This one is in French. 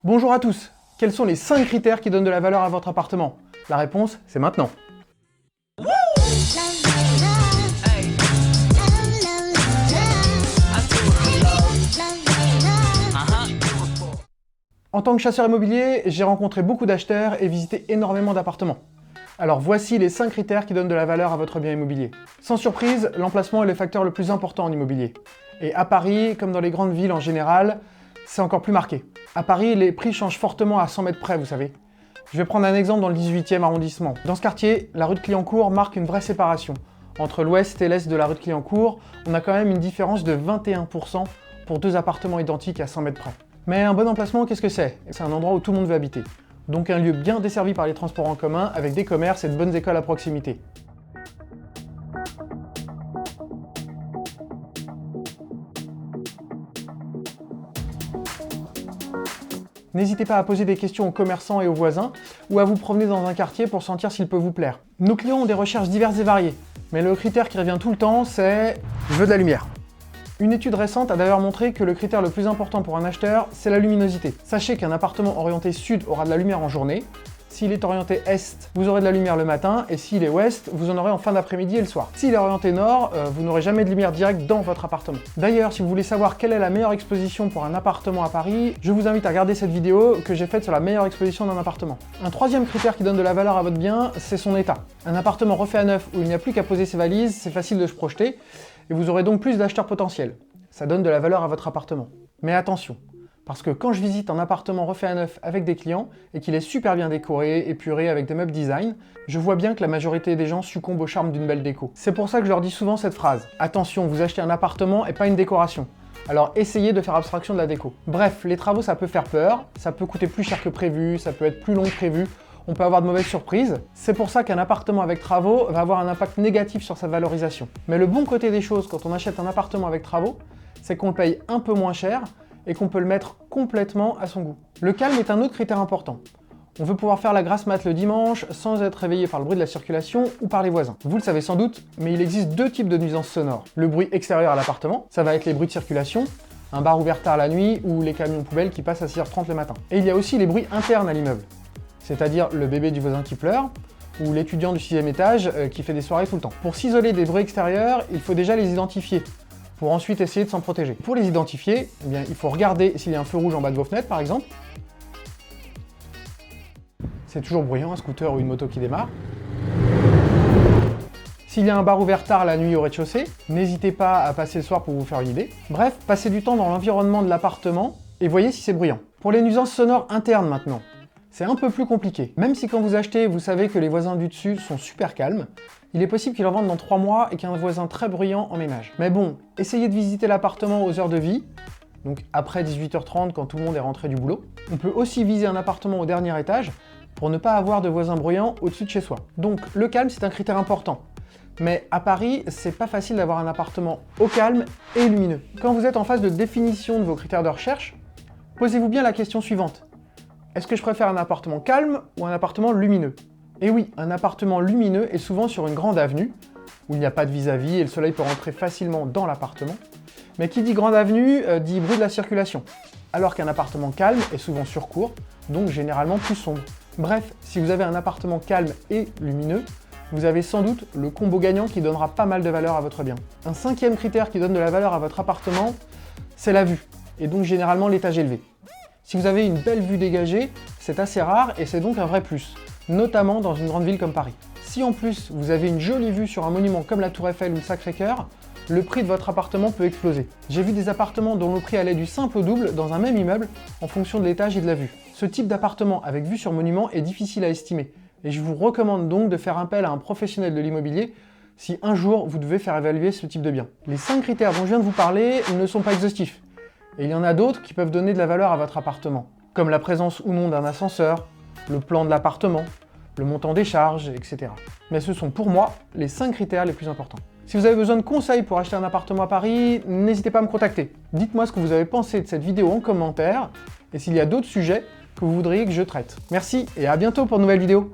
Bonjour à tous. Quels sont les 5 critères qui donnent de la valeur à votre appartement? La réponse, c'est maintenant. En tant que chasseur immobilier, j'ai rencontré beaucoup d'acheteurs et visité énormément d'appartements. Alors voici les 5 critères qui donnent de la valeur à votre bien immobilier. Sans surprise, l'emplacement est le facteur le plus important en immobilier. Et à Paris, comme dans les grandes villes en général, c'est encore plus marqué. À Paris, les prix changent fortement à 100 mètres près, vous savez. Je vais prendre un exemple dans le 18e arrondissement. Dans ce quartier, la rue de Clignancourt marque une vraie séparation. Entre l'ouest et l'est de la rue de Clignancourt, on a quand même une différence de 21% pour 2 appartements identiques à 100 mètres près. Mais un bon emplacement, qu'est-ce que c'est? C'est un endroit où tout le monde veut habiter. Donc un lieu bien desservi par les transports en commun, avec des commerces et de bonnes écoles à proximité. N'hésitez pas à poser des questions aux commerçants et aux voisins, ou à vous promener dans un quartier pour sentir s'il peut vous plaire. Nos clients ont des recherches diverses et variées, mais le critère qui revient tout le temps, c'est « je veux de la lumière ». Une étude récente a d'ailleurs montré que le critère le plus important pour un acheteur, c'est la luminosité. Sachez qu'un appartement orienté sud aura de la lumière en journée. S'il est orienté est, vous aurez de la lumière le matin, et s'il est ouest, vous en aurez en fin d'après-midi et le soir. S'il est orienté nord, vous n'aurez jamais de lumière directe dans votre appartement. D'ailleurs, si vous voulez savoir quelle est la meilleure exposition pour un appartement à Paris, je vous invite à regarder cette vidéo que j'ai faite sur la meilleure exposition d'un appartement. Un troisième critère qui donne de la valeur à votre bien, c'est son état. Un appartement refait à neuf où il n'y a plus qu'à poser ses valises, c'est facile de se projeter, et vous aurez donc plus d'acheteurs potentiels. Ça donne de la valeur à votre appartement. Mais attention, parce que quand je visite un appartement refait à neuf avec des clients et qu'il est super bien décoré, épuré avec des meubles design, je vois bien que la majorité des gens succombent au charme d'une belle déco. C'est pour ça que je leur dis souvent cette phrase. Attention, vous achetez un appartement et pas une décoration. Alors essayez de faire abstraction de la déco. Bref, les travaux ça peut faire peur, ça peut coûter plus cher que prévu, ça peut être plus long que prévu, on peut avoir de mauvaises surprises. C'est pour ça qu'un appartement avec travaux va avoir un impact négatif sur sa valorisation. Mais le bon côté des choses quand on achète un appartement avec travaux, c'est qu'on le paye un peu moins cher et qu'on peut le mettre complètement à son goût. Le calme est un autre critère important. On veut pouvoir faire la grasse mat le dimanche sans être réveillé par le bruit de la circulation ou par les voisins. Vous le savez sans doute, mais il existe 2 types de nuisances sonores. Le bruit extérieur à l'appartement, ça va être les bruits de circulation, un bar ouvert tard la nuit ou les camions poubelles qui passent à 6h30 le matin. Et il y a aussi les bruits internes à l'immeuble, c'est-à-dire le bébé du voisin qui pleure ou l'étudiant du 6e étage qui fait des soirées tout le temps. Pour s'isoler des bruits extérieurs, il faut déjà les identifier, pour ensuite essayer de s'en protéger. Pour les identifier, eh bien, il faut regarder s'il y a un feu rouge en bas de vos fenêtres, par exemple. C'est toujours bruyant, un scooter ou une moto qui démarre. S'il y a un bar ouvert tard la nuit au rez-de-chaussée, n'hésitez pas à passer le soir pour vous faire une idée. Bref, passez du temps dans l'environnement de l'appartement et voyez si c'est bruyant. Pour les nuisances sonores internes maintenant, c'est un peu plus compliqué. Même si quand vous achetez, vous savez que les voisins du dessus sont super calmes, il est possible qu'ils en vendent dans 3 mois et qu'un voisin très bruyant emménage. Mais bon, essayez de visiter l'appartement aux heures de vie, donc après 18h30 quand tout le monde est rentré du boulot. On peut aussi viser un appartement au dernier étage pour ne pas avoir de voisins bruyants au-dessus de chez soi. Donc le calme c'est un critère important. Mais à Paris, c'est pas facile d'avoir un appartement au calme et lumineux. Quand vous êtes en phase de définition de vos critères de recherche, posez-vous bien la question suivante. Est-ce que je préfère un appartement calme ou un appartement lumineux? Et oui, un appartement lumineux est souvent sur une grande avenue, où il n'y a pas de vis-à-vis et le soleil peut rentrer facilement dans l'appartement. Mais qui dit grande avenue, dit bruit de la circulation. Alors qu'un appartement calme est souvent sur cour, donc généralement plus sombre. Bref, si vous avez un appartement calme et lumineux, vous avez sans doute le combo gagnant qui donnera pas mal de valeur à votre bien. Un 5e critère qui donne de la valeur à votre appartement, c'est la vue, et donc généralement l'étage élevé. Si vous avez une belle vue dégagée, c'est assez rare et c'est donc un vrai plus, notamment dans une grande ville comme Paris. Si en plus vous avez une jolie vue sur un monument comme la Tour Eiffel ou le Sacré-Cœur, le prix de votre appartement peut exploser. J'ai vu des appartements dont le prix allait du simple au double dans un même immeuble en fonction de l'étage et de la vue. Ce type d'appartement avec vue sur monument est difficile à estimer et je vous recommande donc de faire appel à un professionnel de l'immobilier si un jour vous devez faire évaluer ce type de bien. Les 5 critères dont je viens de vous parler ne sont pas exhaustifs. Et il y en a d'autres qui peuvent donner de la valeur à votre appartement, comme la présence ou non d'un ascenseur, le plan de l'appartement, le montant des charges, etc. Mais ce sont pour moi les 5 critères les plus importants. Si vous avez besoin de conseils pour acheter un appartement à Paris, n'hésitez pas à me contacter. Dites-moi ce que vous avez pensé de cette vidéo en commentaire, et s'il y a d'autres sujets que vous voudriez que je traite. Merci et à bientôt pour de nouvelles vidéos.